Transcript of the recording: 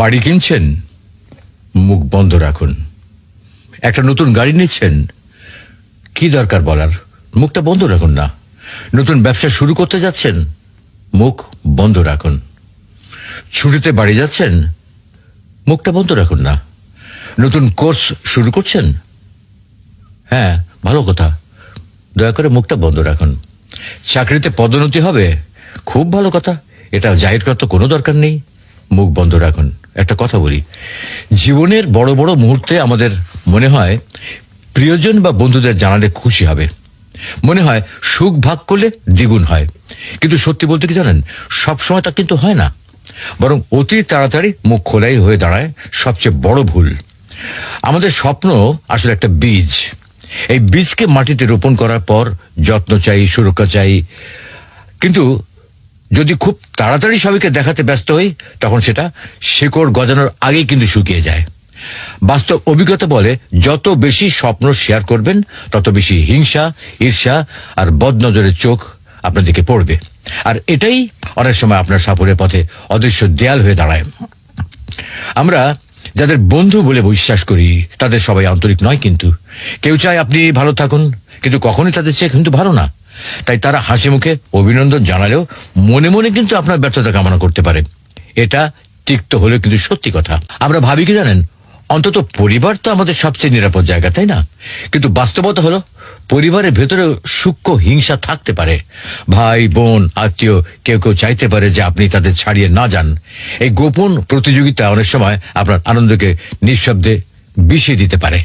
বাড়ি কিনছেন, মুখ বন্ধ রাখুন। একটা নতুন গাড়ি নিচ্ছেন, কি দরকার বলার, মুখটা বন্ধ রাখুন না। নতুন ব্যবসা শুরু করতে যাচ্ছেন, মুখ বন্ধ রাখুন। ছুটিতে বাড়ি যাচ্ছেন, মুখটা বন্ধ রাখুন না। নতুন কোর্স শুরু করছেন, হ্যাঁ ভালো কথা, দয়া করে মুখটা বন্ধ রাখুন। চাকরিতে পদোন্নতি হবে, খুব ভালো কথা, এটা জাহির করার তো কোনো দরকার নেই, মুখ বন্ধ রাখুন। একটা কথা বলি, জীবনের বড় বড় মুহূর্তে আমাদের মনে হয় প্রিয়জন বা বন্ধুদের জানালে খুশি হবে, মনে হয় সুখ ভাগ করলে দ্বিগুণ হয়। কিন্তু সত্যি বলতে কি জানেন, সবসময় তা কিন্তু হয় না, বরং অতি তাড়াতাড়ি মুখ খোলাই হয়ে দাঁড়ায় সবচেয়ে বড় ভুল। আমাদের স্বপ্ন আসলে একটা বীজ, এই বীজকে মাটিতে রোপণ করার পর যত্ন চাই, সুরক্ষা চাই। কিন্তু যদি খুব তাড়াতাড়ি সবাইকে দেখাতে ব্যস্ত হই, তখন সেটা শিকড় গজানোর আগেই কিন্তু শুকিয়ে যায়। বাস্তব অভিজ্ঞতা বলে, যত বেশি স্বপ্ন শেয়ার করবেন, তত বেশি হিংসা, ঈর্ষা আর বদনজরের চোখ আপনার দিকে পড়বে। আর এটাই অনেক সময় আপনার সাফল্যের পথে অদৃশ্য দেয়াল হয়ে দাঁড়ায়। আমরা যাদের বন্ধু বলে বিশ্বাস করি, তাদের সবাই আন্তরিক নয়। কিন্তু কেউ চায় আপনি ভালো থাকুন, কিন্তু কখনোই তাদের চেয়ে কিন্তু ভালো না। তাই তারা হাসি মুখে অভিনন্দন জানালেও মনে মনে কিন্তু আপনার ব্যর্থতা কামনা করতে পারে। এটা তিক্ত হলেও কিন্তু সত্যি কথা। আমরা ভাবি কি জানেন, অন্তত পরিবার তো আমাদের সবচেয়ে নিরাপদ জায়গা, তাই না? কিন্তু বাস্তবতা হলো, পরিবারের ভেতরে সূক্ষ্ম হিংসা থাকতে পারে। ভাই বোন আত্মীয় কেউ কেউ চাইতে পারে যে আপনি তাদের ছাড়িয়ে না যান। এই গোপন প্রতিযোগিতা অনেক সময় আপনার আনন্দকে নিঃশব্দে বিষিয়ে দিতে পারে।